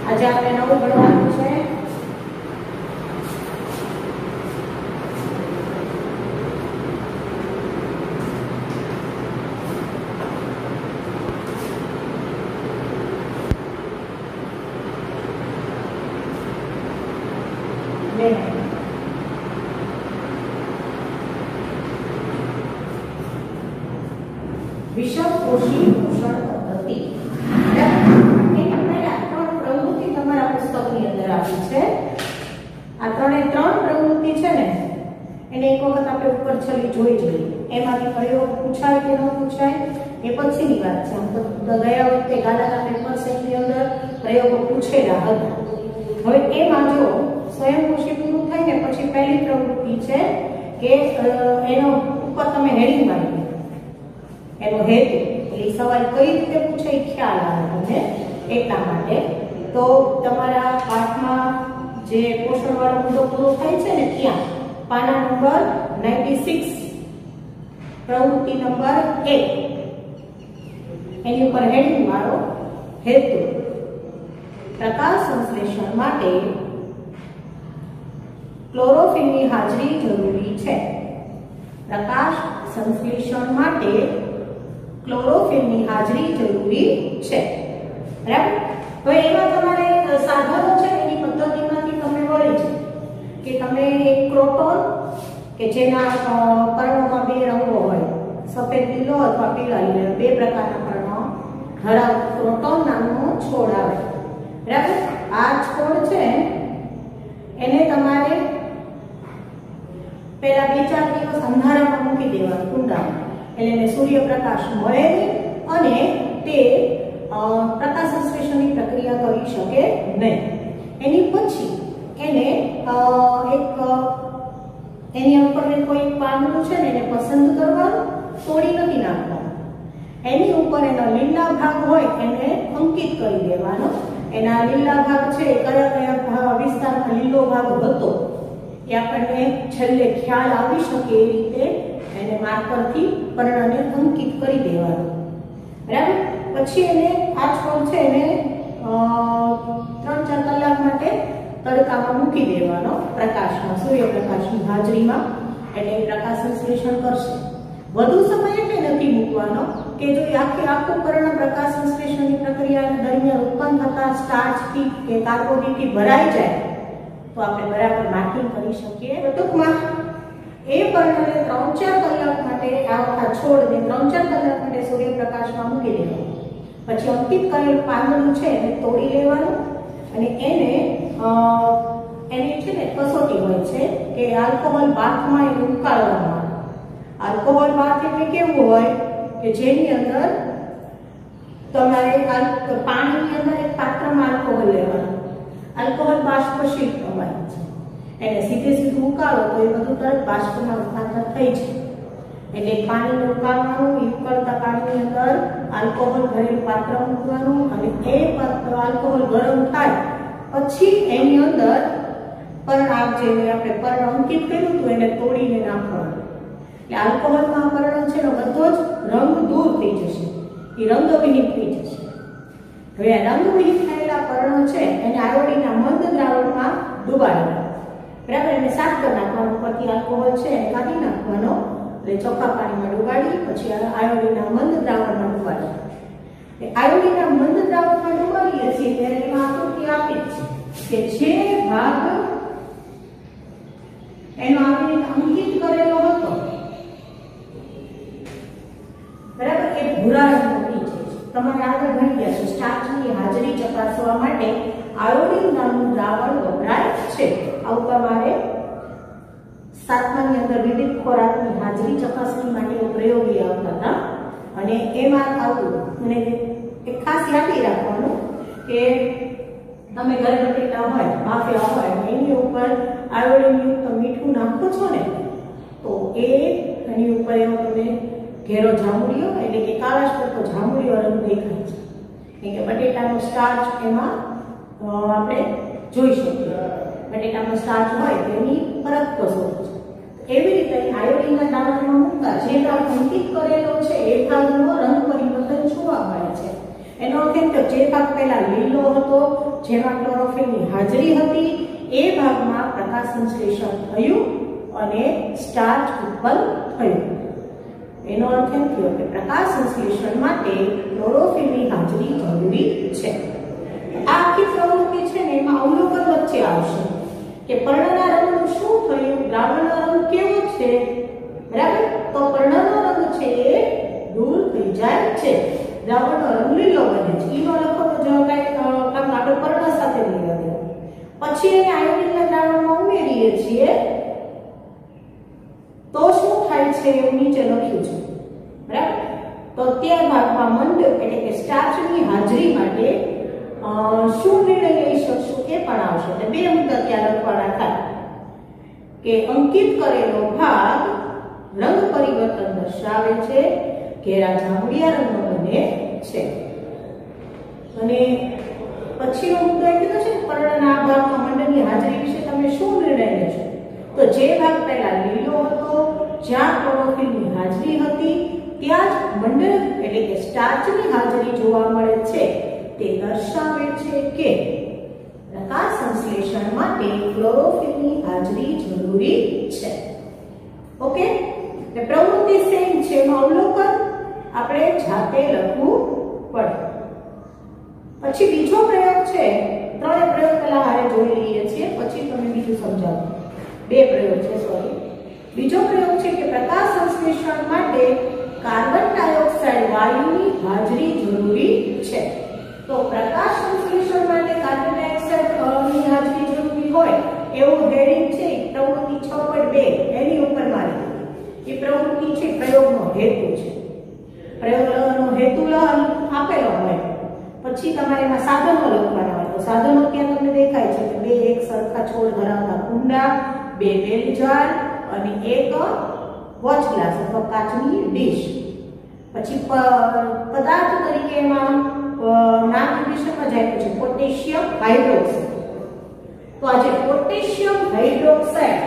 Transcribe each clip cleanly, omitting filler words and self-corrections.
આજે આપણે નવું ભણવાનું છે વિષમકોશી પોષણ પદ્ધતિ. આ ત્રણે ત્રણ પ્રવૃત્તિ છે ને એને એક વખત આપણે ઉપર છલી જોઈ જોઈએ. એમાંથી પ્રયોગ પૂછાય કે ન પૂછાય એ પછીની વાત છે. આમ તો ગયા વખતે ગાલાના પેપર સેટની અંદર પ્રયોગો પૂછેલા હતા. હવે એમાં જો સ્વયંપોષી પૂરું થાય ને પછી પહેલી પ્રવૃત્તિ છે કે એનો ઉપર તમે હેડિંગ મારી એનો હેતુ એટલે સવાલ કઈ રીતે પૂછાય ખ્યાલ આવે તમને એટલા માટે. તો તમારા પાઠમાં જે પોષણ વાળો મુદ્દો પૂરો થાય છે ને ત્યાં પાના નંબર 96 પ્રવૃત્તિ નંબર 1 એની ઉપર હેડિંગ વાળો હેતુ પ્રકાશ સંશ્લેષણ માટે ક્લોરોફિલની હાજરી જરૂરી છે. પ્રકાશ સંશ્લેષણ માટે ક્લોરોફિલની હાજરી જરૂરી છે. બરાબર. તો એમાં તમારે સાધનો છે એની પદ્ધતિમાંથી તમને મળે છે કે તમે એક ક્રોટોન કે જેના પર્ણોમાં બે રંગો હોય સફેદ લીલો અથવા પીળા લીલો બે પ્રકારના પર્ણો ધરાવતો ક્રોટોન નામનો છોડ આવે. બરાબર. આ છોડ છે એને તમારે પહેલા 2-4 દિવસ અંધારામાં મૂકી દેવાનું કુંડામાં એટલે એને સૂર્યપ્રકાશ મળે નહીં અને તે પ્રકાશ સંશ્લેષણની પ્રક્રિયા કરી શકે નહીં. એની પછી એને એની ઉપર કોઈ પાંદડું છે ને એને પસંદ કરવાનું, તોડી નથી નાખવાનું. એની ઉપર એના લીલા ભાગ હોય એને અંકિત કરી દેવાનો. એના લીલા ભાગ છે કયા કયા વિસ્તારમાં લીલો ભાગ હતો એ આપણને છેલ્લે ખ્યાલ આવી શકે એ રીતે એને માર્કરથી પર્ણને અંકિત કરી દેવાનું. બરાબર. પછી એને આ છોડ છે એને 3-4 કલાક માટે તડકામાં મૂકી દેવાનો પ્રકાશમાં સૂર્યપ્રકાશની હાજરીમાં એટલે પ્રકાશ સંશ્લેષણ કરશે. વધુ સમય એટલે નથી મૂકવાનો કે જો આખું પર્ણ પ્રકાશ સંશ્લેષણની પ્રક્રિયા દરમિયાન ઉત્પન્ન થતા સ્ટાર્ચથી કે કાર્બોદિતથી ભરાઈ જાય તો આપણે બરાબર માર્કિંગ કરી શકીએ. ટૂંકમાં એ પર્ણને 3-4 કલાક માટે આ છોડને 3-4 કલાક માટે સૂર્યપ્રકાશમાં મૂકી દેવાનો. પછી અંકિત કરેલું પાંદડું છે એને તોડી લેવાનું અને એની છે ને કસોટી હોય છે કે આલ્કોહોલ બાથમાં એને ઉકાળવામાં આવે. આલ્કોહોલ બાથ એટલે કેવું હોય કે જેની અંદર તમારે પાણીની અંદર એક પાત્રમાં આલ્કોહોલ લેવાનું. આલ્કોહોલ બાષ્પશીલ પ્રવાહી છે. એને સીધું ઉકાળો તો એ બધું તરત બાષ્પમાં રૂપાંતર થઈ જાય. એટલે પાણીને ઉકાળવાનું, ઉકળતા પાણીની અંદર આલ્કોહોલ ભરેલું પાત્ર મૂકવાનું અને એ પાત્ર આલ્કોહોલ ગરમ થાય પછી એની અંદર પર્ણ જેને આપણે પર્ણ અંકિત કર્યું હતું એને તોડીને નાખવાનું. એટલે આલ્કોહોલમાં પર્ણ છે એનો બધો જ રંગ દૂર થઈ જશે, એ રંગવિહીન થઈ જશે. હવે આ રંગવિહીન થયેલા પર્ણ છે એને આયોડીનના મંદ દ્રાવણમાં ડુબાડવાના. બરાબર. એને સાફ કરી નાખવાનું. ઉપરથી આલ્કોહોલ છે એને કાઢી નાખવાનો એટલે ચોખ્ખા પાણીમાં ડુબાડી પછી આયોડીનના મંદ દ્રાવણમાં ડુબાડવાનું. આયોડીનના મંદ દ્રાવણમાં ડુબાડીએ છીએ ત્યારે એમાં આકૃતિ આપી છે કે જે ભાગ એનો આપણે અંકિત કરેલો હતો બરાબર એ ભૂરા રંગનો થઈ જાય છે. તમારે આગળ ભણી ગયા છો સ્ટાર્ચની હાજરી ચકાસવા માટે આયોડીન નામનું દ્રાવણ વપરાય છે. આવું તમારે 7માની અંદર વિવિધ ખોરાકની હાજરી ચકાસણી માટે પ્રયોગી આવતા હતા અને એમાં આવતું અને એક ખાસ યાદ રાખવાનું કે તમે ઘરે બટેટા હોય બાફેલા હોય એની ઉપર આયોડીનયુક્ત મીઠું નાખો છો ને તો એની ઉપર એનો તમે ઘેરો જાંબુડિયો એટલે કે કાળાશ કરતો જાંબુડિયો રંગ દેખાય છે. કે બટેટાનો સ્ટાર્ચ એમાં આપણે જોઈ શકીએ. બટેટાનો સ્ટાર્ચ હોય તેની પરત સ્વરૂપ છે. એવી રીતે આયોડીનના દાણામાં મૂકતા જે ભાગ અંકિત કરેલો છે એ ભાગનો રંગ પરિવર્તન જોવા મળે છે. એનો અર્થ એમ કે જે ભાગ પહેલા લીલો હતો જેમાં ક્લોરોફિલની હાજરી હતી એ ભાગમાં પ્રકાશ સંશ્લેષણ થયું અને સ્ટાર્ચ ઉત્પન્ન થયું. એનો અર્થ એમ થયો કે પ્રકાશ સંશ્લેષણ માટે ક્લોરોફિલની હાજરી જરૂરી છે. આ આખી પ્રવૃત્તિ છે ને એમાં અવલોકન વચ્ચે આવશે કે પર્ણના રંગનું શું થયું, દ્રાવણનો રંગ કેવો છે, બરાબર. તો પર્ણનો રંગ છે એ દૂર થઈ જાય છે, દ્રાવણનો રંગ લીલો બને છે. ઈનો લખો તો જો કઈ કામ આપણે પર્ણ સાથે લીલો થયો. પછી એને આયોડિનના દ્રાવણમાં ઉમેરીએ છીએ તો શું થાય છે એવું નીચે લખ્યું છે, બરાબર. તો તે ભાગમાં મંડ એટલે કે સ્ટાર્ચની હાજરી માટે શું નિર્ણય લઈ શકશું એ પણ આવશે. એટલે બે મુદ્દા ત્યાં લખવાના થાય કે અંકિત કરેલો ભાગ રંગ પરિવર્તન દર્શાવે છે, ઘેરા જાંબુડિયા રંગનો બને છે. અને પછીનો મુદ્દો એ કીધો છે કે પર્ણના આ ભાગમાં મંડની હાજરી વિશે તમે શું નિર્ણય લેશો? તો જે ભાગ પહેલા લીલો હતો, જ્યાં ક્લોરોફિલની હાજરી હતી, ત્યાં જ મંડ એટલે કે સ્ટાર્ચની હાજરી જોવા મળે છે. તે દર્શાવે છે કે પ્રકાશ સંશ્લેષણ માટે ક્લોરોફિલની હાજરી જરૂરી છે. ઓકે, એટલે પ્રવૃત્તિ સેમ છે, એનું અવલોકન આપણે જાતે લખવું પડે. પછી બીજો પ્રયોગ છે, ત્રણ પ્રયોગ પહેલા હારે જોઈ લઈએ છીએ, પછી તમે બીજું સમજાવો. બે પ્રયોગ છે, સોરી. બીજો પ્રયોગ છે કે પ્રકાશ સંશ્લેષણ માટે કાર્બન ડાયોક્સાઇડ વાયુની હાજરી જરૂરી છે. તો પ્રકાશ સંશ્લેષણ માટે કાર્બન ડાયોક્સાઇડની હાજરી જરૂરી હોય એવું હેડિંગ છે પ્રવૃત્તિ 6.2 એની ઉપર મારી. એ પ્રવૃત્તિ છે પ્રયોગનો હેતુ છે. પ્રયોગનો હેતુ આપેલો હોય પછી તમારે એમાં સાધનો લખવાના હોય. તો સાધનો ત્યાં તમને દેખાય છે કે બે એક સરખા છોડ ધરાવતા કુંડા, બે બેલ જાર અને એક વોચ ગ્લાસ અથવા કાચની ડીશ. પછી પદાર્થ તરીકે એમાં નામ ઇંગ્લિશમાં જાય છે પોટેશિયમ હાઇડ્રોક્સાઇડ. તો આ જે પોટેશિયમ હાઇડ્રોક્સાઇડ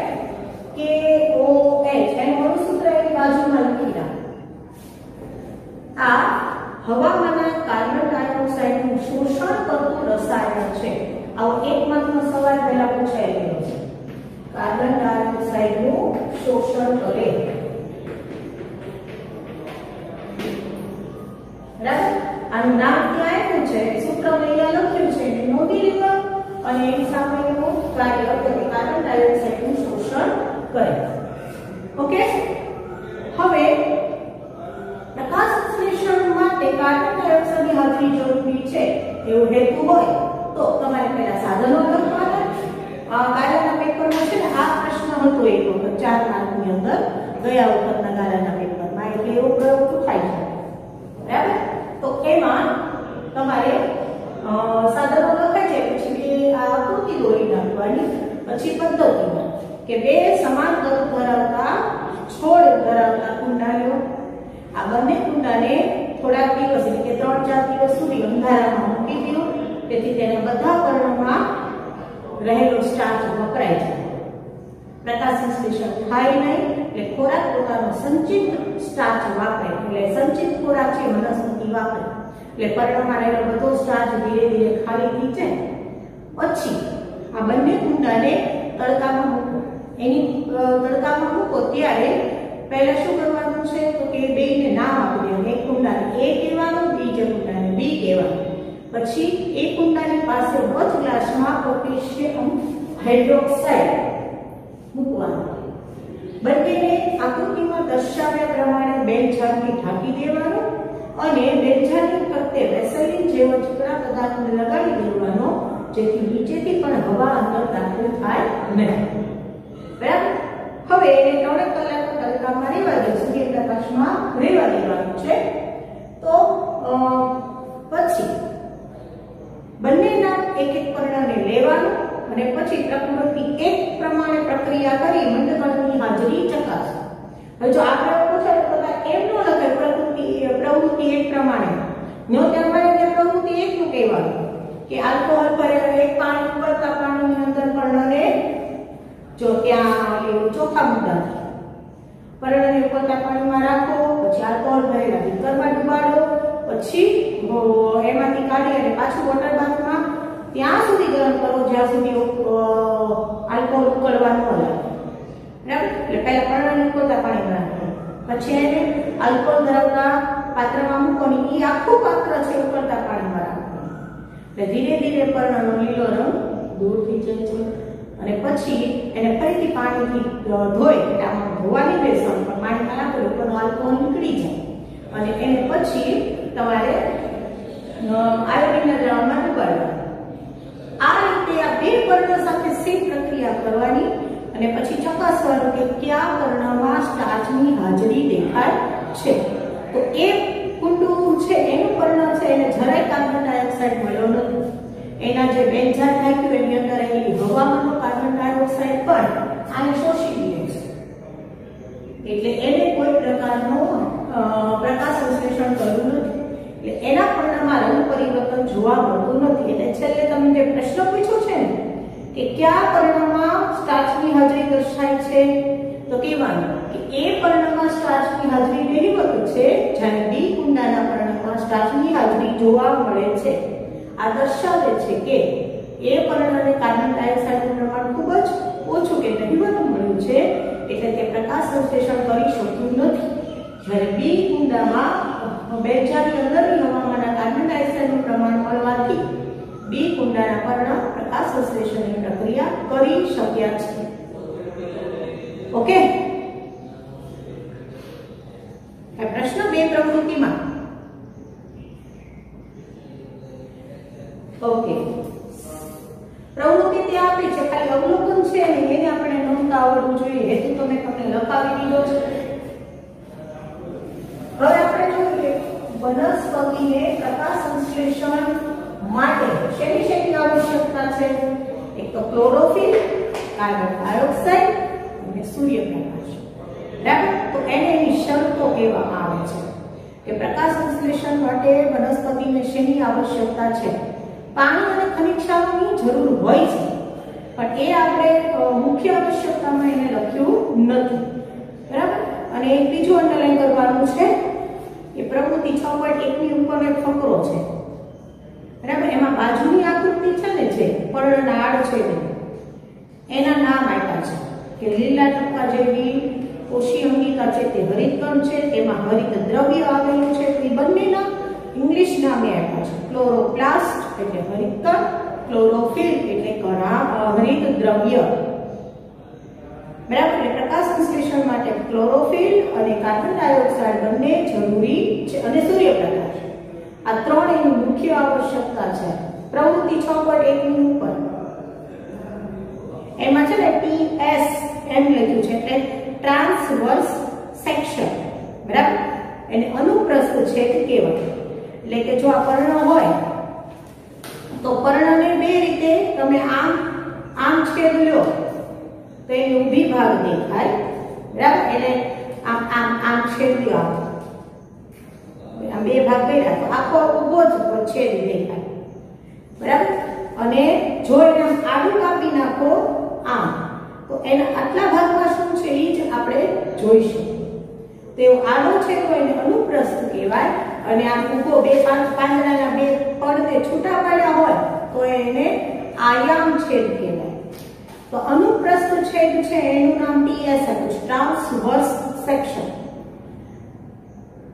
KOH એનું અણુસૂત્ર એની બાજુમાં લખી રાખો. આ હવામાંના કાર્બન ડાયોક્સાઇડનું શોષણ કરતું રસાયણ છે. આવો એક માર્કનો સવાલ પહેલા પૂછાયેલો છે. કાર્બન ડાયોક્સાઇડનું શોષણ કરે, બરાબર. આનું નામ ત્યાં આપ્યું છે, સૂત્ર અહીંયા લખ્યું છે, નોંધી લીધો. અને એની સામે એનું કાર્ય એટલે કે કાર્બન ડાયોક્સાઇડનું શોષણ કરે. ઓકે, હવે પ્રકાશ સંશ્લેષણ માટે કાર્બન ડાયોક્સાઇડની હાજરી જરૂરી છે એવું હેતુ હોય તો તમારે પહેલા સાધનો લખવાના. ગાળાના પેપરમાં છે ને આ પ્રશ્ન હતો એક વખત 4 માર્કની અંદર ગયા વખતના ગાળાના પેપરમાં, એટલે એવો પ્રયોગ પૂછાય છે, બરાબર. તો એમાં તમારે સાધનો લખાય છે, પછી બે આકૃતિ દોરી નાખવાની. પછી પદ્ધતિમાં કે બે સમાન કદ ધરાવતા છોડ ધરાવતા કુંડા લો. આ બંને કુંડાને થોડાક દિવસ એટલે કે 3-4 દિવસ સુધી અંધારામાં મૂકી દો, તેથી તેના બધા પર્ણમાં રહેલો સ્ટાર્ચ વપરાય છે. પ્રકાશ સંશ્લેષણ થાય નહીં એટલે ખોરાક પોતાનો સંચિત સ્ટાર્ચ વાપરે, એટલે સંચિત ખોરાક છે વનસ્પતિ વાપરે, એટલે પર્ણમાં રહેલો બધો સ્ટાર્ચ ધીરે ધીરે ખાલી થઈ જાય. પછી આ બંને કુંડાને તડકામાં મૂકો. એની તડકામાં મૂકો ત્યારે પહેલા શું કરવાનું છે તો કે બેને નામ આપી દેવાનું. એક કુંડાને A કહેવાનું, બીજા કુંડાને B કહેવાનું. પછી એક કુંડાની પાસે વોચ ગ્લાસમાં પોટેશિયમ હાઇડ્રોક્સાઇડ મૂકવાનું. બંનેને આકૃતિમાં દર્શાવ્યા પ્રમાણે બેલજારથી ઢાંકી દેવાનું અને બેલજારની ફરતે વેસલીન જેવો ચીકણા પદાર્થને લગાડી દેવાનો, જેથી નીચેથી પણ હવા અંદર દાખલ થાય નહીં, બરાબર. હવે એને 3 કલાક તડકામાં રહેવા દે, સૂર્યપ્રકાશમાં રહેવા દેવાનું છે. તો પછી બંનેના એક એક પર્ણને લેવાનું અને પછી પ્રકૃતિ એક પ્રમાણે પ્રક્રિયા કરી મંડકણની હાજરી ચકાસો. હવે જો આ પ્રયોગ પૂછાય તો એમ ન લખાય પ્રવૃત્તિ એક પ્રમાણે નો, તમારે તે પ્રવૃત્તિ એકનું કહેવાનું કે આલ્કોહોલ ભરેલા એક પાણી ઉકળતા પાણીની અંદર પર્ણને જો ત્યાં ચોખા મુદ્દા છે, પર્ણને ઉકળતા પાણીમાં રાખો, પછી આલ્કોહોલ ભરેલા બીકરમાં ડુબાડો, પછી એમાંથી કાઢી અને પાછું વોટર બાથમાં ત્યાં સુધી ગરમ કરો જ્યાં સુધી આલ્કોહોલ ઉકળવા ન લાગે, બરાબર? એટલે પહેલા પર્ણને ઉકળતા પાણીમાં નાખો, પછી એને આલ્કોહોલ ધરાવતા પાત્રમાં મૂકો ને એ આખું પાત્ર છે ઉકળતા પાણીમાં રાખો, એટલે ધીરે ધીરે પર્ણનો લીલો રંગ દૂર થઈ જાય છે. અને પછી એને ફરીથી પાણીથી ધોઈ, એટલે આમાં ધોવાની બેસણ પણ પાણીમાં નાખો ઉપરનો આલ્કોહોલ નીકળી જાય અને એને પછી તમારે આયોડિનના દ્રાવણમાં ડુબાડવા. આ રીતે આ બે પર્ણ સાથે સેમ પ્રક્રિયા કરવાની અને પછી ચકાસવાનું કે કયા પર્ણમાં સ્ટાર્ચની હાજરી દેખાય છે. તો એ કુંડું છે એનું પર્ણ છે એને જરાય કાર્બન ડાયોક્સાઇડ મળ્યો નથી. એના જે બેન્ઝાઇન નાખ્યું એની અંદર રહેલી હવામાંનો કાર્બન ડાયોક્સાઇડ પણ આને શોષી લે છે, એટલે એને કોઈ પ્રકારનો પ્રકાશ સંશ્લેષણ કરવું નથી, એટલે એના પર્ણમાં રંગ પરિવર્તન જોવા મળતું નથી. એટલે છેલ્લે તમે જે પ્રશ્ન પૂછ્યો છે ને કે કયા પર્ણમાં સ્ટાર્ચની હાજરી દર્શાય છે, તો કહેવાનું કે એ પર્ણમાં સ્ટાર્ચની હાજરી નહિવત છે જ્યારે બી કુંડાના પર્ણમાં સ્ટાર્ચની હાજરી જોવા મળે છે. આ દર્શાવે છે કે એ પર્ણને કાર્બન ડાયોક્સાઇડનું પ્રમાણ ખૂબ જ ઓછું કે નહિવત મળ્યું છે, એટલે તે પ્રકાશ સંશ્લેષણ કરી શકતું નથી. જ્યારે બી કુંડામાં બેન્ઝાઇનની અંદરની હવામાંના કાર્બન ડાયોક્સાઇડનું પ્રમાણ મળવાથી બી કુંડાના પર્ણ પ્રકાશ સંશ્લેષણની પ્રક્રિયા કરી શક્યા છે. ઓકે, પ્રશ્ન 2 પ્રવૃત્તિમાં. ઓકે, પ્રવૃત્તિ ત્યાં આપી છે, ખાલી અવલોકન છે ને એને આપણે નોંધતા આવડવું જોઈએ. હેતુ તો મેં તમને લખાવી દીધો છે. હવે આપણે જોઈએ વનસ્પતિને પ્રકાશ સંશ્લેષણ માટે શેની આવશ્યકતા છે. એક તો ક્લોરોફિલ, કાર્બન ડાયોક્સાઇડ અને સૂર્યપ્રકાશ, બરાબર? તો એને એની શરતો કહેવામાં આવે છે કે પ્રકાશ સંશ્લેષણ માટે વનસ્પતિને શેની આવશ્યકતા છે. પાણી અને ખનિજ ક્ષારોની જરૂર હોય છે, પણ એ આપણે મુખ્ય આવશ્યકતામાં એને લખ્યું નથી, બરાબર? અને એક બીજું અંડરલાઈન કરવાનું છે કે પ્રવૃત્તિ 6.1 ની ઉપર એક ફકરો છે, બરાબર? એમાં બાજુની આકૃતિ છે ને જે પર્ણના આડ છે એના નામ આપ્યા છે કે લીલા ટપકા જેવી કોષી અંગિકા છે તે હરિતકણ છે, તેમાં હરિત દ્રવ્ય આવેલું છે. એ બંનેના ઇંગ્લિશ નામે આપ્યા છે. ક્લોરોપ્લાસ્ટ એટલે હરિતકણ, ક્લોરોફિલ એટલે હરિત દ્રવ્ય, બરાબર? એટલે પ્રકાશ સંશ્લેષણ માટે ક્લોરોફિલ અને કાર્બન ડાયોક્સાઇડ બંને જરૂરી છે અને સૂર્યપ્રકાશ. આ ત્રણ એની મુખ્ય આવશ્યકતા છે. પ્રવૃત્તિ 6.1 ની ઉપર એમાં છે ને TS એમ લખ્યું છે એટલે ટ્રાન્સવર્સ સેક્શન, બરાબર? એને અનુપ્રસ્થ છેદ કહેવાય. એટલે કે જો આ પર્ણ હોય તો પર્ણને બે રીતે તમે આમ છેદ લ્યો તો એ ઊભી ભાગ દેખાય, બરાબર? એટલે આમ છેદ લ્યો, આ બે ભાગ કર્યા તો આખો ઊભો જ છેદ દેખાય, બરાબર? અને જો એને આડું કાપી નાખો આમ તો એના આટલા ભાગમાં શું છે એ જ આપણે જોઈશું. તો આડો છે તો એને અનુપ્રસ્થ કહેવાય અને આમ ઊભો બે પાંદડાના બે પડદે છૂટા પાડ્યા હોય તો એને આયામ છેદ કહેવાય. તો અનુપ્રસ્થ છેદ છે એનું નામ TS હતું, ટ્રાન્સવર્સ સેક્શન,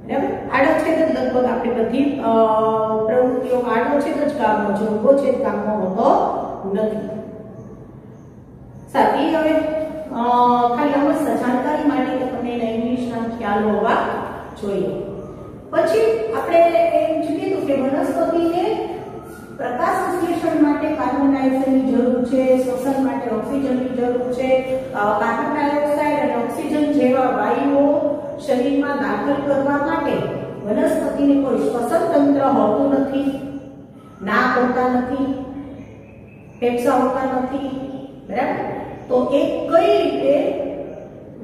બરાબર? આડો છેદ જ લગભગ આપણે બધી પ્રવૃત્તિઓ આડો છેદ જ કામનો છે, ઊભો છેદ કામનો હોતો નથી. સાથી હવે ખાલી અવશ્ય જાણકારી માટે કે તમને એના ઇંગ્લિશના ખ્યાલ હોવા જોઈએ. પછી આપણે એમ કીધું કે વનસ્પતિને પ્રકાશ સંશ્લેષણ માટે કાર્બન ડાયોક્સાઇડની જરૂર છે, શ્વસન માટે ઓક્સિજનની જરૂર છે. કાર્બન ડાયોક્સાઇડ અને ઓક્સિજન જેવા વાયુઓ શરીરમાં દાખલ કરવા માટે વનસ્પતિને કોઈ શ્વસન તંત્ર હોતું નથી, નાક હોતા નથી, ફેફસા હોતા નથી, બરાબર? તો એ કઈ રીતે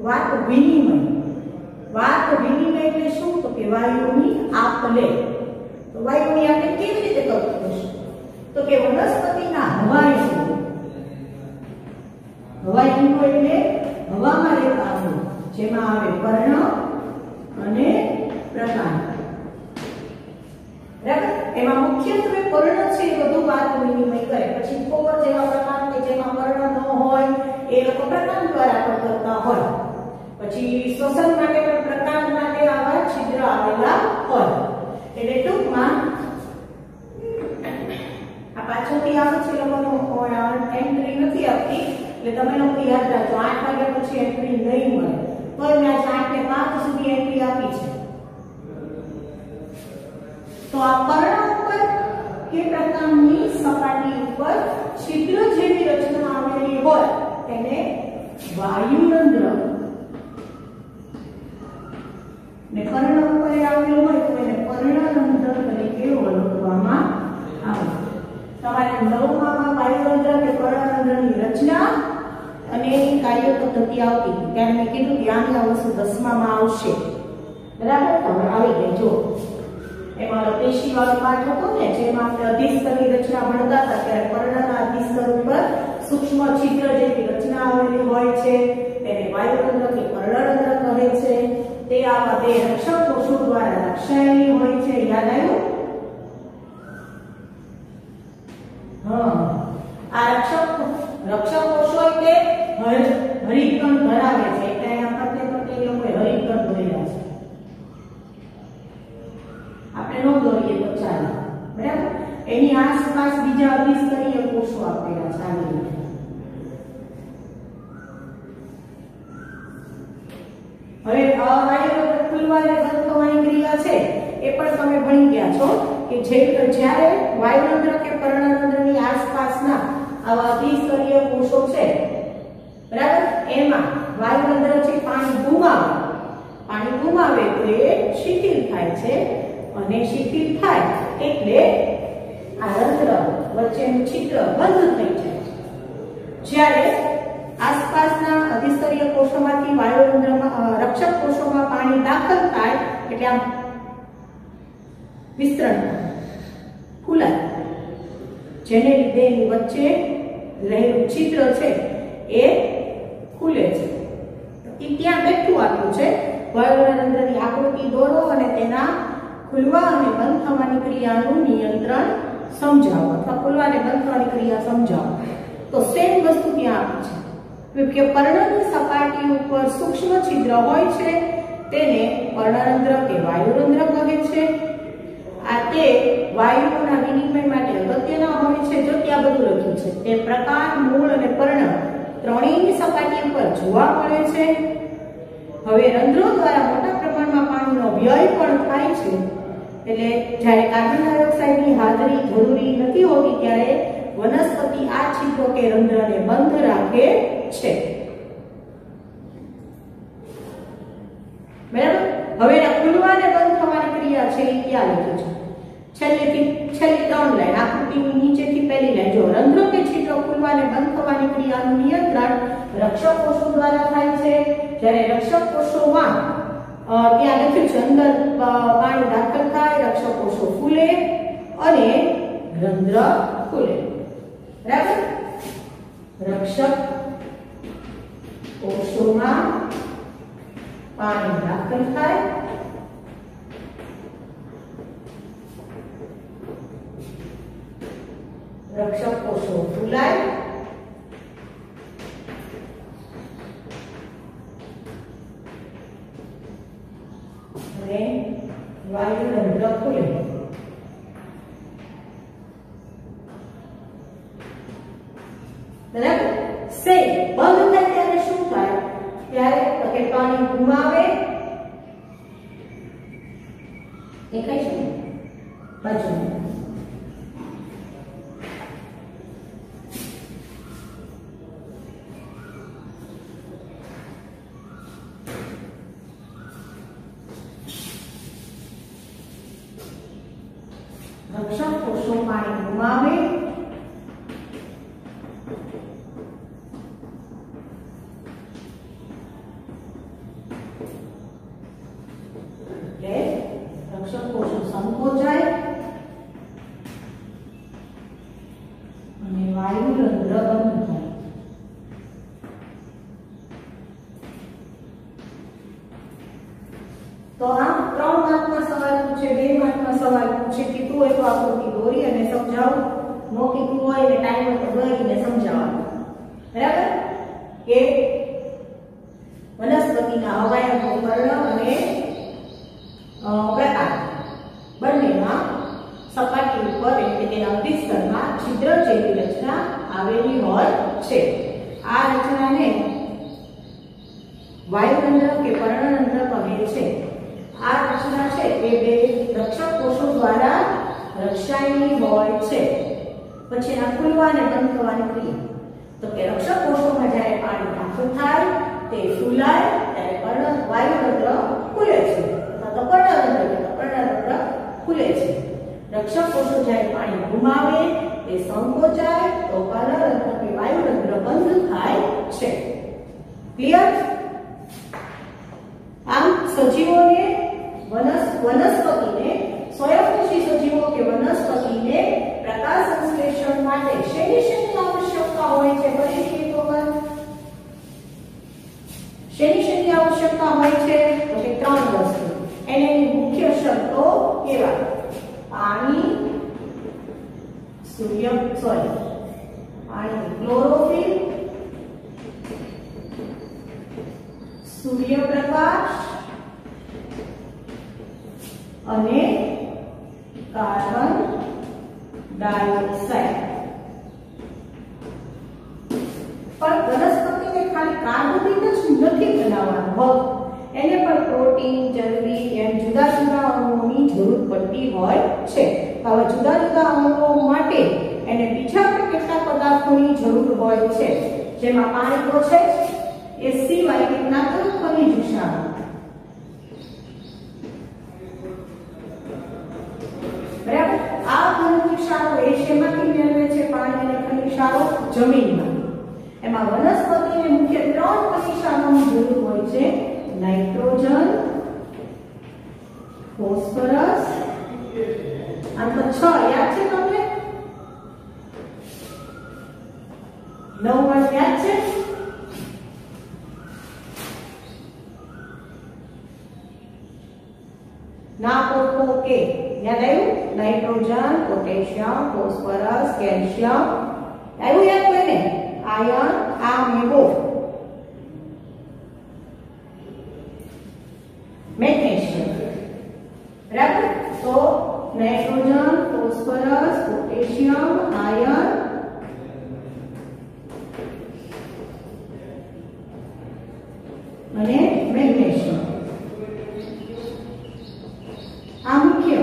વાત વિનિમય એટલે શું? તો કે વાયુની આપ-લે. તો વાયુની આપણે કેવી રીતે કરવું પડશે? તો કે વનસ્પતિના હવાયુઓ એટલે હવામાં રહેતા અણુ, જેમાં આવે પર્ણ અને પ્રકાંડ, બરાબર? એમાં મુખ્યત્વે પર્ણ છે એ બધું વાત વિનિમય કરે. પછી કોર જેવા પ્રકાર કે જેમાં પર્ણ ન હોય એ લોકો પ્રકાંડ દ્વારા પણ કરતા હોય. પછી શ્વસન માટે પણ પ્રકાંડ માટે આવા છિદ્ર આવેલા હોય. એટલે ટૂંકમાં આ પાછળથી આવે છે લોકોનો એન્ટ્રી નથી આપતી, એટલે તમે લોકો યાદ રાખજો 8 વાગ્યા પછી એન્ટ્રી નહીં મળે. તો મેં 8 ને 5 સુધી એન્ટ્રી આપી છે. તો આ પર્ણ ઉપર કે પ્રકારની સપાટી ઉપર છિદ્ર જેવી રચના આવેલી હોય તેને વાયુરંધ્ર, ને પર્ણ ઉપર આવેલું હોય તો એને પર્ણરંધ્ર તરીકે ઓળખવામાં આવે. તમારે 9માં વાયુરંધ્ર કે પર્ણરંધ્રની રચના અને એની કાર્ય પદ્ધતિ આવતી ત્યારે મેં કીધું કે આની વસ્તુ 10માં આવશે. બરાબર? હવે આવી ગઈ જો એમાં પેશી વાળો પાઠ હતો ને જેમાં આપણે અધિસ્તરની રચના ભણતા હતા ત્યારે પર્ણના અધિસ્તર ઉપર સૂક્ષ્મ છિદ્ર જેવી રચના આવેલી હોય છે તેને વાયુરંધ્ર કે પર્ણરંધ્ર કહે છે. તે આવા બે રક્ષક કોષો દ્વારા રક્ષાયેલી હોય છે. યાદ આવ્યું? આ રક્ષક કોષો એટલે હરિતકણ ધરાવે છે. એટલે અહીંયા ફરતે ફરતે એ લોકોએ હરિતકણ દોર્યા છે. આપણે નો દોરીએ તો ચાલે. બરાબર? એની આસપાસ બીજા અધિસ્તરીય કોષો આપેલા છે આવી રીતે. હવે વાયુરંધ્ર ખુલવાને બંધ થવાની ક્રિયા છે એ પણ તમે ભણી ગયા છો કે જ્યારે વાયુરંધ્ર કે પર્ણરંધ્રની આસપાસના આવા અધિસ્તરીય કોષો છે, બરાબર, એમાં વાયુરંધ્ર છે પાણી ગુમાવે તો એ શિથિલ થાય છે અને શિથિલ થાય એટલે આ રંધ્ર વચ્ચેનું છિદ્ર બંધ થઈ જાય છે. જ્યારે આસપાસના અધિસ્તરીય કોષોમાંથી વાયુરંધ્રમાં રક્ષક કોષોમાં પાણી દાખલ થાય એટલે આમ વિસ્તરણ ખુલાય, જેને લીધે એની વચ્ચે રહેલું છિદ્ર છે એ ખુલે છે. એ ત્યાં બેઠું આપ્યું છે. વાયુરંધ્રની આકૃતિ દોરો અને તેના ખુલવા અને બંધ થવાની ક્રિયાનું નિયંત્રણ સમજાવો અથવા ખુલવા અને બંધ થવાની ક્રિયા સમજાવો. તો સેમ વસ્તુ ત્યાં આપી છે કે પર્ણની સપાટી ઉપર સૂક્ષ્મ છિદ્ર હોય છે તેને પર્ણરંધ્ર કે વાયુરંધ્ર કહે છે. આ તે વાયુઓના વિનિમય માટે અગત્યના હોય છે. જો ત્યાં બધું લખ્યું છે તે પ્રકાંડ, મૂળ અને પર્ણ ત્રણેયની સપાટી ઉપર જોવા મળે છે. હવે રંધ્રો દ્વારા મોટા પ્રમાણમાં પાણીનો વ્યય પણ થાય છે. એટલે જ્યારે કાર્બન ડાયોક્સાઇડની હાજરી જરૂરી નથી હોતી ત્યારે વનસ્પતિ આ છિદ્રો કે રંધ્રને બંધ રાખે છે. બરાબર? હવે આ ખુલવા અને બંધ થવાની ક્રિયા છે એ ક્યાં લખ્યું છે? છેલ્લી 3 લાઈન આકૃતિની નીચેથી પહેલી લાઈન જો રંધ્રો કે છિદ્રો ખુલવા અને બંધ થવાની ક્રિયાનું નિયંત્રણ રક્ષક કોષો દ્વારા થાય છે. જ્યારે રક્ષક કોષોમાં ત્યાં લખ્યું છે અંદર પાણી દાખલ થાય, રક્ષક કોષો ફૂલે અને રંધ્ર ખુલે. બરાબર? રક્ષક કોષોમાં પાણી દાખલ થાય, રક્ષક કોષો ફૂલાય અને વાયુરંધ્ર ખુલે. બરાબર? સે બંધ થાય ત્યારે શું થાય? ત્યારે તો કે પાણી ગુમાવે દેખાય છે બાજુ રક્ષક કોષો પાણી ગુમાવે રક્ષક કોષો સંકોચાય અને વાયુરંધ્ર બંધ થાય. તો આ 3 માર્કના સવાલ પૂછે, 2 માર્કનો સવાલ પૂછે, કીધું હોય તો આકૃતિ દોરી અને સમજાવો, નો કીધું હોય એટલે ટાઈમ હોય તો દોરીને સમજાવવાનું. બરાબર? કે વનસ્પતિના અવયવો પર્ણ અને પ્રકાર બંનેમાં સપાટી ઉપર એટલે તેના અધિસ્તરમાં છિદ્ર જેવી રચના આવેલી હોય છે. આ રચનાને વાયુરંધ્ર કે પર્ણરંધ્ર કહે છે. આ રચના છે એ 2 રક્ષક કોષો દ્વારા રક્ષાયેલી હોય છે. પછી આ ખુલવા અને બંધ થવાની ક્રિયા, તો કે રક્ષક કોષોમાં જ્યારે પાણી દાખલ થાય તે ફૂલાય ત્યારે વાયુરંધ્ર ખુલે છે અથવા તો પર્ણરંધ્ર ખુલે છે. રક્ષક કોષો જ્યારે પાણી ગુમાવે તે સંકોચાય તો પર્ણરંધ્ર કે વાયુરંધ્ર બંધ થાય છે. ક્લિયર? આમ સજીવોને વનસ્પતિને સ્વયંપોષી સજીવો કે વનસ્પતિને પ્રકાશ સંશ્લેષણ માટે શેની આવશ્યકતા હોય છે? ફરીથી એક વખત શેની આવશ્યકતા હોય છે? તો કે 3 વસ્તુ. એની મુખ્ય શરતો કેવા? પાણી, ક્લોરોફિલ, સૂર્યપ્રકાશ અને કાર્બન ડાયોક્સાઇડ. પણ વનસ્પતિને ખાલી કાર્બોદિત જ નથી બનાવવાનું, એને પણ પ્રોટીન, ચરબી એમ જુદા જુદા અણુઓની જરૂર પડતી હોય છે. હવે જુદા જુદા અણુઓ માટે એને બીજા પણ કેટલાક પદાર્થોની જરૂર હોય છે, જેમાં પાણી તો છે એ સિવાય કેટલાક ખનિજ ક્ષારો. બરાબર? આ ખનિજ ક્ષારો એ શેમાંથી મેળવે છે? પાણી અને ખનિજ ક્ષારો જમીનમાં. એમાં વનસ્પતિને મુખ્ય 3 ખનિજ ક્ષારોની જરૂર હોય છે: નાઇટ્રોજન, ફોસ્ફરસ, આ તો 6 યાદ છે તમને? 9 વાર યાદ છે? ના પોકો કે યાદ આવ્યું? નાઇટ્રોજન, પોટેશિયમ, ફોસ્ફરસ, કેલ્શિયમ આવ્યું યાદ કોઈને? આયર્ન, આ મેગો, મેગ્નેશિયમ. બરાબર? તો નાઇટ્રોજન, ફોસ્ફરસ, પોટેશિયમ, આયર્ન અને મેગ્નેશિયમ આ મુખ્ય.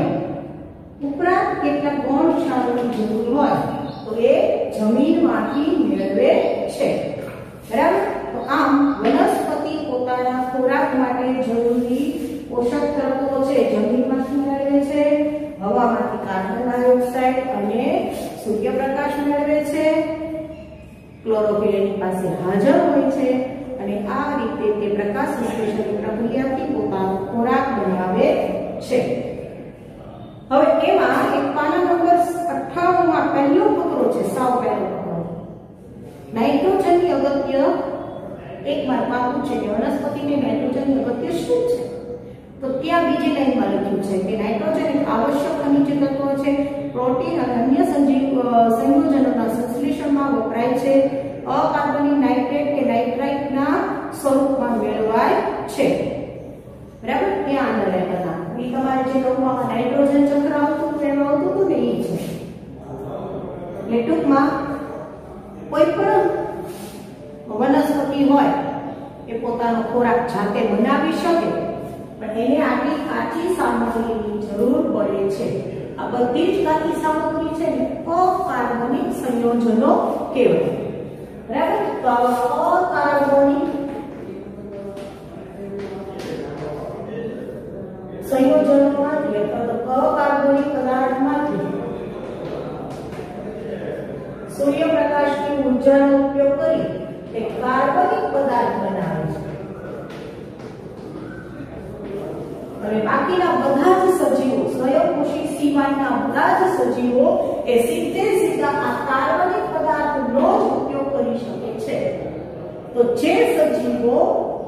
ઉપરાંત કેટલાક ગૌણ ક્ષારોની જરૂર હોય તો એ જમીનમાંથી મેળવે છે. બરાબર? તો આમ વનસ્પતિ પોતાના ખોરાક માટે જરૂરી પોષક તત્વો છે જમીનમાંથી મેળવે છે, હવામાંથી કાર્બન ડાયોક્સાઇડ અને સૂર્યપ્રકાશ મેળવે છે, ક્લોરોફિલ એની પાસે હાજર હોય છે અને આ રીતે તે પ્રકાશ સંશ્લેષણની પ્રક્રિયાથી પોતાનો ખોરાક બનાવે છે. હવે એમાં એક પાના નંબર 58 માં પહેલો ફકરો છે, સાવ પહેલો ફકરો. નાઇટ્રોજનની અગત્ય એક માર્કમાં પૂછે કે વનસ્પતિને નાઇટ્રોજનની અગત્ય શું છે? તો ત્યાં બીજી લાઈનમાં લખ્યું છે કે નાઇટ્રોજન એક આવશ્યક ખનિજ તત્વ છે, પ્રોટીન અને અન્ય સંયોજનોના સંશ્લેષણમાં વપરાય છે, અકાર્બનિક નાઇટ્રેટ કે નાઇટ્રાઇટના સ્વરૂપમાં મેળવાય છે. બરાબર? ત્યાં અંડરલાઈન હતા. એ તમારે જે ટૂંકમાં નાઇટ્રોજન ચક્ર આવતું એમાં આવતું હતું ને એ છે. એટલે ટૂંકમાં કોઈ પણ વનસ્પતિ હોય એ પોતાનો ખોરાક જાતે બનાવી શકે, પણ એને આટલી કાચી સામગ્રીની જરૂર પડે છે. આ બધી જ કાચી સામગ્રી છે ને અકાર્બનિક સંયોજનો કહેવાય. બરાબર? તો આવા અકાર્બનિક સંયોજનોમાંથી અથવા અકાર્બનિક પદાર્થમાંથી સૂર્યપ્રકાશની ઊર્જાનો ઉપયોગ કરી તે કાર્બનિક પદાર્થ બનાવે છે. અને બાકીના બધા જ સજીવો, સ્વયંપોષી સિવાયના બધા જ સજીવો એ સીધા આ કાર્બનિક પદાર્થનો જ ઉપયોગ કરી શકે છે. તો જે સજીવો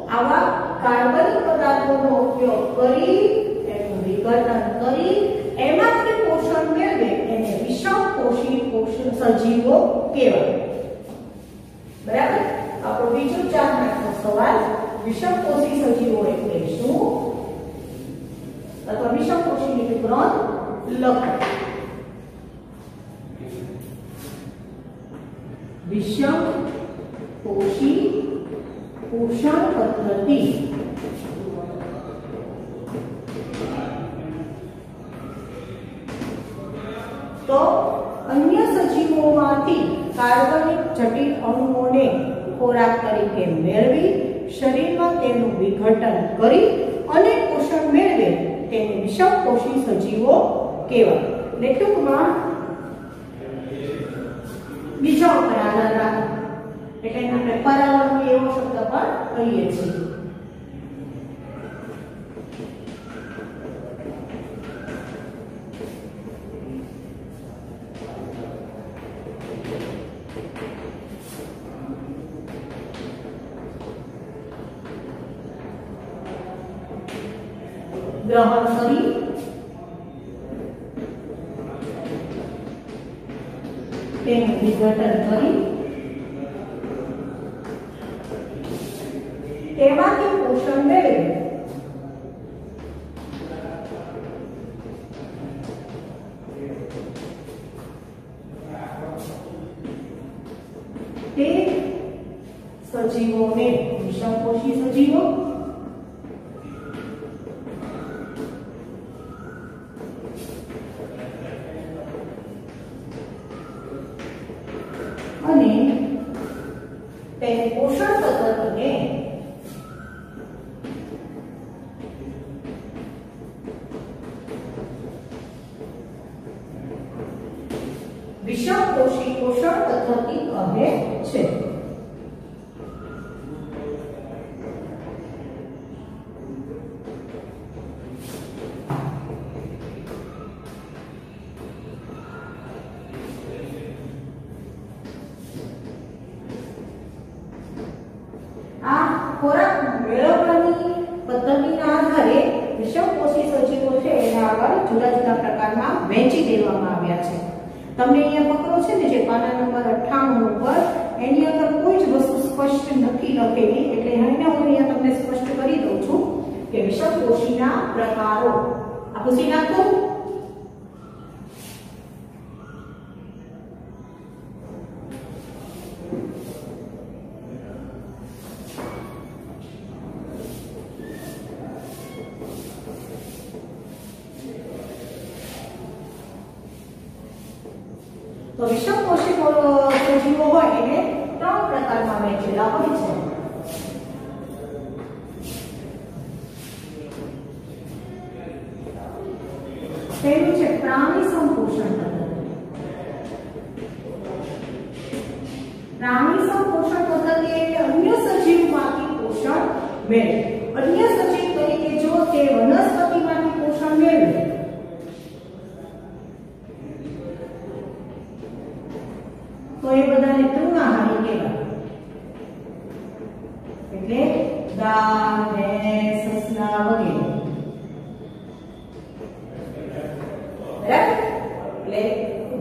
આવા કાર્બનિક પદાર્થોનો ઉપયોગ કરી એનું વિઘટન કરી એમાંથી પોષણ મેળવે એને વિષમપોષી સજીવો કહેવાય. બરાબર. આપણો બીજો 4 માર્કનો સવાલ વિષમપોષી સજીવો એટલે શું અથવા વિષમપોષીની વિવરણ લખો. વિષમપોષી પોષણ પદ્ધતિ તો અન્ય સજીવોમાંથી કાર્બનિક જટિલ અણુઓને ખોરાક તરીકે મેળવી શરીરમાં તેનું વિઘટન કરી અને પોષણ મેળવે તેને વિષમપોષી સજીવો કહેવાય. ને ટૂંકમાં બીજા ઉપર આધાર રાખે એટલે આપણે પરાવર્તન એવો શબ્દ પણ કહીએ છીએ. ગ્રહણ કરી તેનું વિઘટન કરી તેમાંથી પોષણ મેળવે તે સજીવોને વિષમપોષી સજીવો અને તેની પોષણ પદ્ધતિને વિષમપોષી પોષણ પદ્ધતિ કહે છે. ખોરાક મેળવવાની પદ્ધતિના આધારે વિષમપોષી સજીવો છે એના આગળ જુદા જુદા પ્રકારમાં વહેંચી દેવામાં આવ્યા છે. તમને અહીંયા ફકરો છે ને જે પાના નંબર 98 ઉપર એની અંદર કોઈ જ વસ્તુ સ્પષ્ટ નથી લખેલી એટલે હું અહીંયા તમને સ્પષ્ટ કરી દઉં છું કે વિષમપોષીના પ્રકારો આ પૂછી નાખો. તો વિષમપોષી સજીવો હોય એને 3 પ્રકારમાં વહેંચેલા હોય છે. પહેલું છે પ્રાણી સંપોષણ પદ્ધતિ. પ્રાણી સંપોષણ પદ્ધતિ એટલે અન્ય સજીવમાંથી પોષણ મેળવે. અન્ય સજીવ તરીકે જો તે વનસ્પતિમાંથી પોષણ મેળવે તો એ બધાને તૃણાહારી કહેવાય. એટલે ગાય, ભેંસ, સસલા વગેરે. બરાબર. એટલે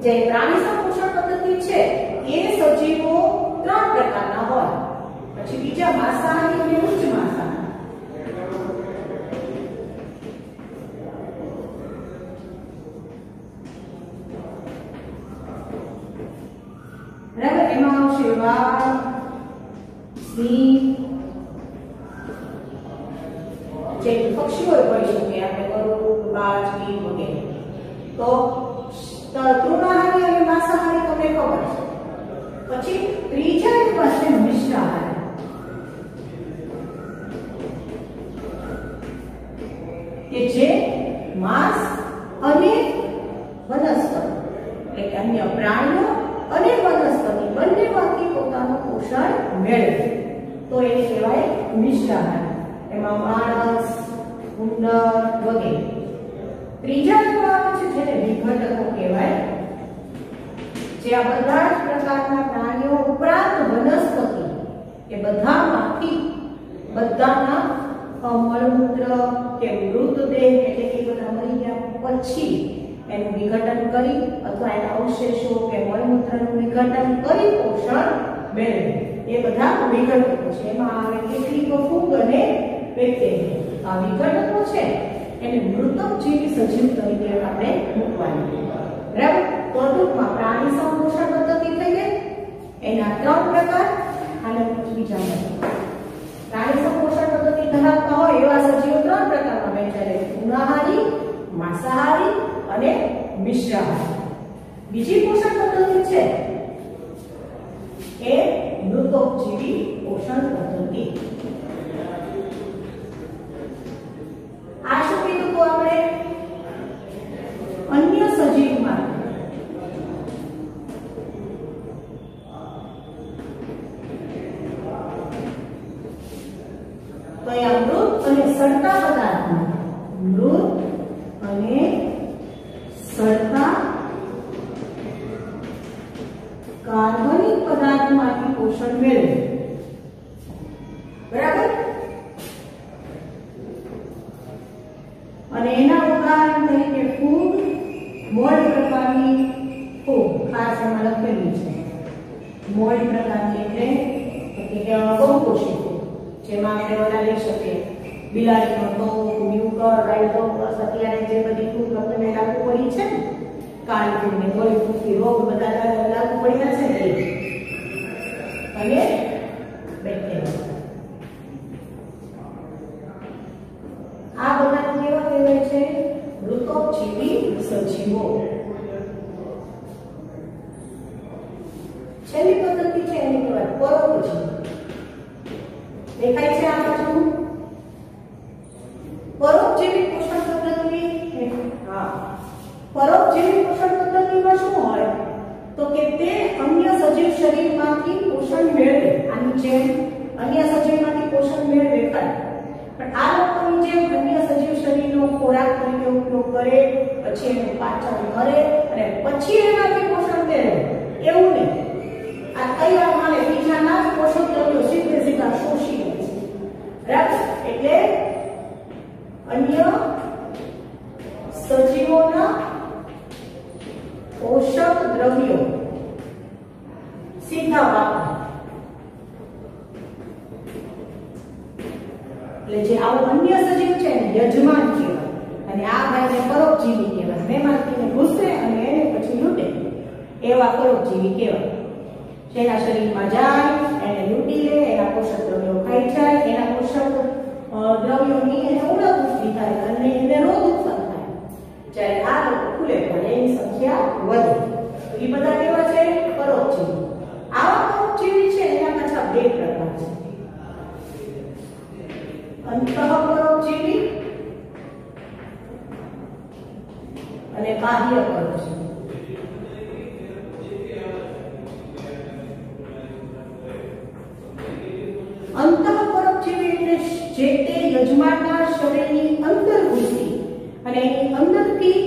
જે પ્રાણી સંપોષણ પદ્ધતિ છે એ સજીવો 3 પ્રકારના હોય. પછી બીજા માંસાહારી અને ઉચ્ચ માંસાહારી. બરાબર. એમાં આવશે વાઘ, સિંહ, જે પક્ષીઓ હોઈ શકે આપણે ગરુડ, બાજ, ગીધ વગેરે. તો તૃણાહારી અને માંસાહારી તમને ખબર છે. પછી ત્રીજા એક પાસે મિશ્રાહારી. કે જે માંસ અને વનસ્પતિ એટલે કે અન્ય પ્રાણીઓ અને વનસ્પતિ બંનેમાંથી પોતાનું પોષણ મેળવે તો એને કહેવાય મિશ્રાહારી. એમાં માણસ, ઉંદર વગેરે. ત્રીજા એવા આવે છે જેને વિઘટકો કહેવાય. જે આ બધા જ પ્રકારના પ્રાણીઓ ઉપરાંત વનસ્પતિ એ બધામાંથી બધાના મળમૂત્ર કે મૃતદેહ એટલે કે બધા મરી ગયા પછી એનું વિઘટન કરી અથવા એના અવશેષો કે મળમૂત્રનું વિઘટન કરી પોષણ મેળવે એ બધા વિઘટકો છે. એમાં આવે કેટલીક ફૂગ અને બેક્ટેરિયા. આ વિઘટકો છે એને મૃતક જીવી સજીવ તરીકે આપણે મૂકવાની. બરાબર. તો ટૂંકમાં પ્રાણી સંપોષણ પદ્ધતિ થઈ ગઈ. એના 3 પ્રકાર અને બીજા પ્રાણી સંપોષણ પદ્ધતિ ધરાવતા હોય એવા સજીવો 3 પ્રકારમાં વહેંચાય છે: તૃણાહારી, માંસાહારી અને મિશ્રાહારી. બીજી પોષણ પદ્ધતિ છે એ મૃતોપજીવી પોષણ પદ્ધતિ. આ શું કીધું તો આપણે અન્ય સજીવમાં કયા મૃત અને સડતા પદાર્થમાં મૃત અને સડતા કાર્બનિક પદાર્થમાંથી પોષણ મેળવે. બરાબર. અને એના ઉદાહરણ તરીકે ફૂગ, મોલ્ડ પ્રકારની ફૂગ ખાસ એમાં લખેલી છે. મોલ્ડ પ્રકારની એટલે કે બહુકોષી ફૂગ, જેમાં આપણે ઓલા લઈ શકીએ બિલાડીનો ટોપ, મ્યુકર, રાઇઝોપસ, અત્યારે જે બધી ફૂગ આપણને લાગુ પડી છે ને, કાળી ફૂગ ને ગોળી ફૂગથી રોગ બધા લાગુ પડ્યા છે ને, અને બેક્ટેરિયા. આ બધા કેવા કહેવાય છે? મૃતોપજીવી સજીવો. છેલ્લી પદ્ધતિ છે એની કહેવાય પરોપજીવી. દેખાય છે આ બાજુ પરોપજીવી પોષણ પદ્ધતિ. હા, પરોપજીવી પોષણ પદ્ધતિમાં શું હોય તો કે તે અન્ય સજીવ શરીરમાંથી પોષણ મેળવે. આની જેમ અન્ય સજીવમાંથી પોષણ મેળવે ખરા, પણ આ લોકોની જેમ અન્ય સજીવ શરીરનો ખોરાક તરીકે ઉપયોગ કરે, પછી એનું પાચન કરે અને પછી એમાંથી પોષણ મેળવે એવું નહીં. આ તૈયાર માને બીજાના જ પોષક દ્રવ્યો સીધે સીધા શોષી લે છે. બરાબર. એટલે અન્ય સજીવોના પોષક દ્રવ્યો સીધા વાપરે. એટલે જે આવો અન્ય સજીવ છે ને યજમાન કહેવાય, અને આ ભાઈને પરોપજીવી કહેવાય. મહેમાનને ઘૂસે અને એને પછી લૂંટે એવા પરોપજીવી કહેવાય. જેના શરીરમાં જાય એને લૂંટી લે, એના પોષક દ્રવ્યો ખાઈ જાય, એના પોષક દ્રવ્યોની એને ઉણપ થાય અને એને રોગ ઉત્પન્ન થાય. જ્યારે આ લોકો ખુલે ત્યારે એની સંખ્યા વધે. એ બધા કેવા છે? પરોપજીવી. આવા પરોપજીવી છે એના પાછા 2 પ્રકાર છે: અંતઃપરોપજીવી અને બાહ્ય પરોપજીવી. અંતઃપરોપજીવી એટલે જે તે યજમાનના શરીરની અંદર ઘૂસી અને એની અંદરથી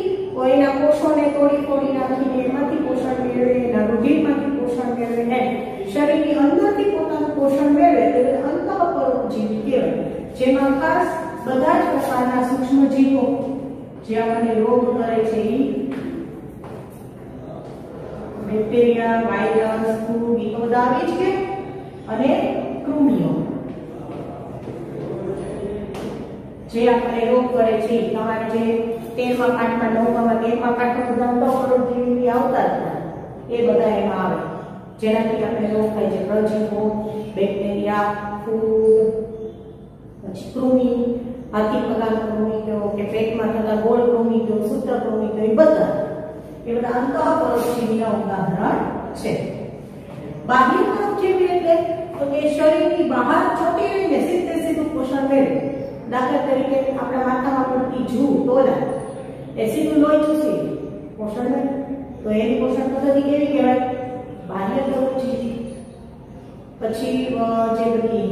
એના કોષોને તોડી નાખીને એમાંથી પોષણ મેળવે, એના રુધિરમાંથી પોષણ મેળવે, એમ શરીરની અંદરથી પોતાનું પોષણ મેળવે તે અંતઃપરોપજીવી કહેવાય. જેમાં ખાસ બધા જ પ્રકારના સૂક્ષ્મ જીવો જે આપણને રોગ કરે છે એ બેક્ટેરિયા, વાયરસ, ફૂગ એ બધા આવી જ કે, અને કૃમિઓ જે આપણને રોગ કરે છે. તમારે જે 13મા પાઠમાં 9મા 13મા પાઠમાં બધા અંતઃપરોપજીવી આવતા હતા એ બધા એમાં આવે, જેનાથી આપણે રોગ થાય છે. પ્રજીવો, બેક્ટેરિયા, ફૂગ, પછી કૃમિ, હાથી પગાર કૃમિ કે પેટમાં થતા ગોળ કૃમિ, સૂત્ર કૃમિ, એ બધા અંતઃપરોપજીવીના ઉદાહરણ છે. બાહ્ય પરોપજીવી એટલે તો કે શરીરની બહાર ચોટી રહીને સીધું પોષણ મેળવે. દાખલા તરીકે આપણા માથામાં પડતી જૂ, તોલા, એ સીધું લોહી ચૂસી પોષણ મેળવે. તો એની પોષણ પદ્ધતિ કેવી કહેવાય? બાહ્ય પરોપજીવી. પછી જે બધી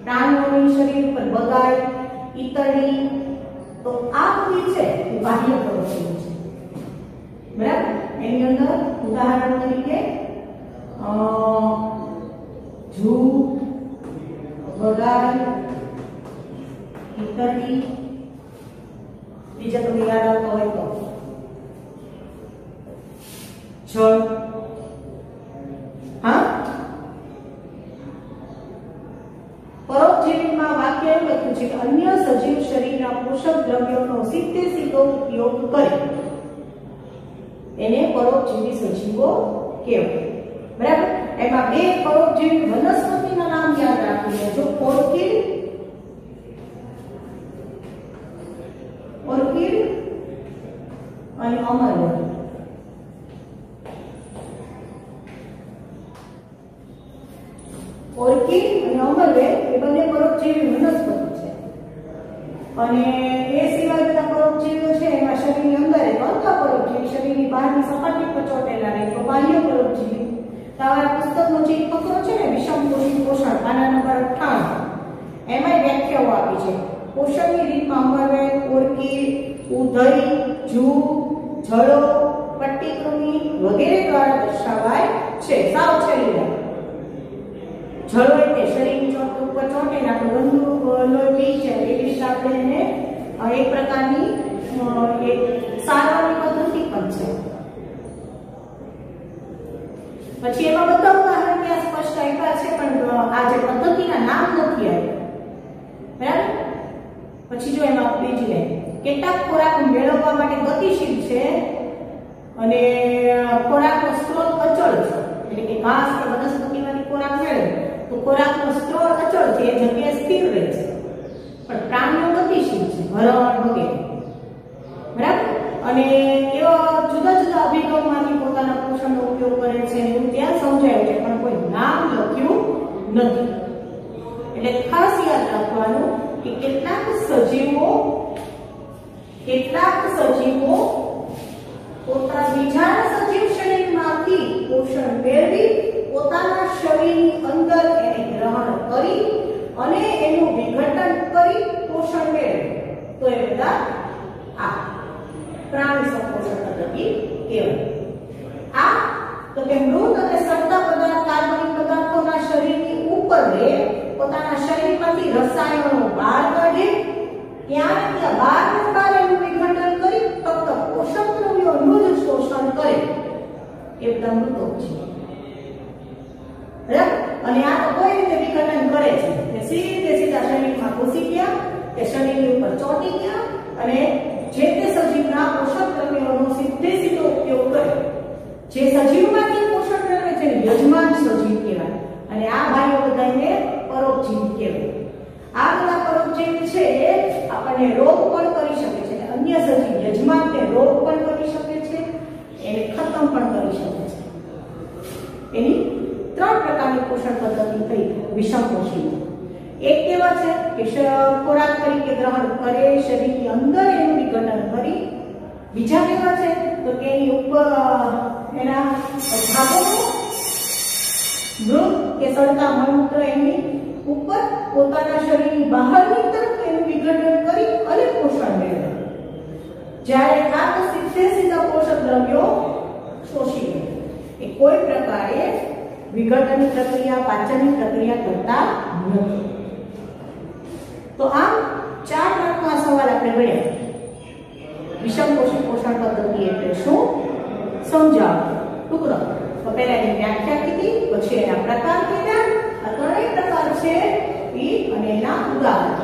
પ્રાણીઓની શરીર ઉપર બગાડ, ઈતળી, તો આ બધી છે એ બાહ્ય પરોપજીવી છે. બરાબર. એની અંદર ઉદાહરણ તરીકે જૂ, બગાડ, ઈતરડી, બીજા તમને યાદ આવતો હોય તો જળ, હા પરોપજીવીમાં વાક્ય એવું લખ્યું છે કે અન્ય સજીવ શરીરના પોષક દ્રવ્યોનો સીધે સીધો ઉપયોગ કરે એને પરોપજીવી સજીવો કહેવાય. બરાબર. એમાં બે પરોપજીવી વનસ્પતિના નામ યાદ રાખી લેજો. ઓર્કિડ અને અમરવલ્લી. ઓર્કિડ અને અમરવેલ એ બંને પરોપજીવી વનસ્પતિ છે અને એ સિવાય બધા પરોપજીવીઓ છે એમાં શરીરની અંદર અંતઃ પરોપજીવી, શરીરની બહારની સપાટી પર ચોટેલા રહે તો બાહ્ય પરોપજીવી. તમારા પુસ્તકનો જે ફકરો છે ને વિષમપોષી પોષણ પાના નંબર 58 એમાં વ્યાખ્યાઓ આપી છે. પોષણની રીતમાં અમરવેલ, ઓર્કિડ, ઉધઈ, જૂ, જળો, પટ્ટીકૃમિ વગેરે દ્વારા દર્શાવાય છે. સાવ છેલ્લે જળો એટલે શરીરની ચોટ ઉપર ચોટે ને આપણે ગંદુ લોહી પી છે એવી રીતે આપણે એને એક પ્રકારની એક સારવારની પદ્ધતિ પણ છે. પછી એમાં બધા ઉદાહરણ ત્યાં સ્પષ્ટ આપ્યા છે પણ આ જે પદ્ધતિના નામ નથી આપ્યા. બરાબર. પછી જો એમાં બીજી લાઈન કેટલાક ખોરાક મેળવવા માટે ગતિશીલ છે અને ખોરાકનો સ્ત્રોત અચળ છે. એટલે કે ઘાસ કે વનસ્પતિમાંથી ખોરાક મેળવે તો ખોરાકનો સ્ત્રોત અચળ છે, એ જગ્યાએ સ્થિર રહે છે, પણ પ્રાણીઓ ગતિશીલ છે, હરણ વગેરે. બરાબર. અને એવા જુદા જુદા અભિગમમાંથી પોતાના પોષણનો ઉપયોગ કરે છે એવું ત્યાં સમજાયું છે પણ કોઈ નામ લખ્યું નથી. એટલે ખાસ યાદ રાખવાનું કે કેટલાક સજીવો પોતાના બીજા સજીવ શરીરમાંથી પોષણ મેળવી પોતાના શરીરની અંદર એને ગ્રહણ કરી અને એનું વિઘટન કરી પોષણ મેળવે તો એ બધા આ પ્રાણી સંપોષણ પદ્ધતિ કહેવાય. આ તો કે મૃત અને સડતા પદાર્થ કાર્બનિક પદાર્થોના શરીરની ઉપર રહે, પોતાના શરીરમાંથી રસાયણો બહાર કાઢે, ત્યાં બહાર એનું વિઘટન કરી ફક્ત પોષક દ્રવ્યોનું જ શોષણ કરે એ બધા મૃતો છે. બરાબર. અને આ તો કોઈ રીતે વિઘટન કરે છે કે સીધા શરીરમાં ઘૂસી ગયા કે શરીરની ઉપર ચોંટી ગયા અને જે તે સજીવના પોષક દ્રવ્યોનો સીધો ઉપયોગ કરે. જે સજીવમાંથી પોષણ મેળવે છે યજમાન સજીવ કહેવાય અને આ ભાઈઓ બધાને પરોપજીવ કહેવાય. આ બધા પરોપજીવ છે આપણને રોગ પણ કરી શકે છે. અન્ય સજીવ યજમાનને રોગ પણ કરી શકે છે, એને ખતમ પણ કરી શકે છે. એની ત્રણ પ્રકારની પોષણ પદ્ધતિ થઈ વિષમપોષી. એક કેવા છે કે ખોરાક તરીકે ગ્રહણ કરે, શરીરની અંદર એનું વિઘટન કરી. બીજા કેવા છે તો કે એની ઉપર એના ભાગોનો મૃત કે સડતા મળમૂત્ર એની ઉપર પોતાના શરીરની બહારની તરફ એનું વિઘટન કરી અને પોષણ મેળવે. જ્યારે આ તો સીધા પોષક દ્રવ્યો શોષી લે. એ કોઈ પ્રકારે વિઘટનની પ્રક્રિયા, પાચનની પ્રક્રિયા કરતા નથી. તો આમ 4 માર્કનો સવાલ આપણે ભણ્યા. વિષમપોષી પોષણ પદ્ધતિ એટલે શું સમજાવો ટુકડો. તો પહેલા એની વ્યાખ્યા કીધી, પછી એના પ્રકાર કીધા. આ ત્રણેય પ્રકાર છે ઈ અને એના ઉદાહરણ.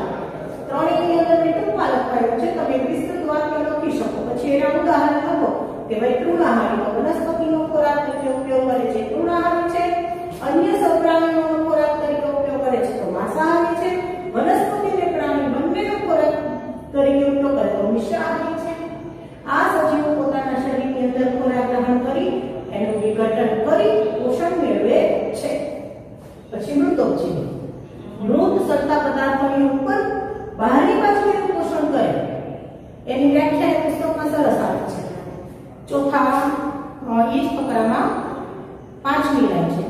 ત્રણેયની અંદર મેં ટૂંકમાં લખાયું છે, તમે વિસ્તૃત વાક્ય લખી શકો. પછી એના ઉદાહરણ લખો કે ભાઈ તૃણાહારી વનસ્પતિનો ખોરાક તરીકે ઉપયોગ કરે છે, તૃણાહારી છે. અન્ય સપ્રાણીઓનો ખોરાક તરીકે ઉપયોગ કરે છે તો માંસાહારી છે. વનસ્પતિ અને પ્રાણી બંનેનો ખોરાક તરીકે ઉપયોગ કરે તો મિશ્રાહારી છે. આ સજીવો પોતાના શરીરની અંદર ખોરાક ગ્રહણ કરી એનું વિઘટન કરી પોષણ મેળવે છે. પછી મૃતોપજીવ. મૃત સડતા પદાર્થોની ઉપર બહારની બાજુ એનું પોષણ કરે. એની વ્યાખ્યા પુસ્તકમાં સરસ આપી છે. ચોથા એ જ ફકરામાં 5મી લાઈન છે.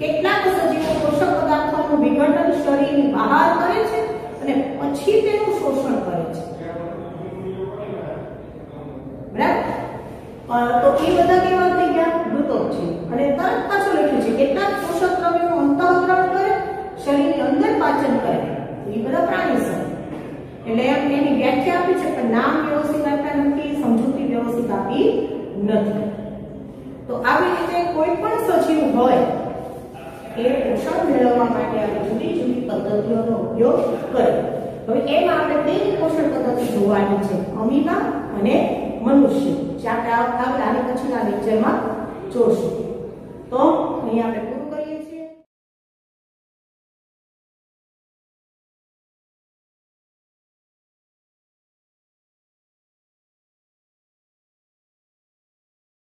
કેટલાક સજીવો પોષક પદાર્થોનું વિઘટન શરીરની બહાર કરે છે અને પછી તેનું શોષણ કરે છે. બરાબર. તો એ બધા કેવા થઈ ગયા મૃતોપજીવ. અને તરત પાછું લખ્યું છે કેટલાક પોષક દ્રવ્યોનું અંતઃગ્રહણ કરે, શરીર એ બધા પ્રાણી છે. એટલે એની વ્યાખ્યા આપી છે પણ નામ વ્યવસ્થિત આપ્યા નથી, સમજૂતી વ્યવસ્થિત આપી નથી. તો આવી રીતે કોઈ પણ સજીવ હોય એ પોષણ મેળવવા માટે આપણે જુદી જુદી પદ્ધતિઓનો ઉપયોગ કરે. હવે એમાં આપણે બે પોષણ પદ્ધતિ જોવાની છે, અમીબા અને મનુષ્ય, જે આપણે આની પછીના લેક્ચરમાં જોઈશું. તો અહીંયા આપણે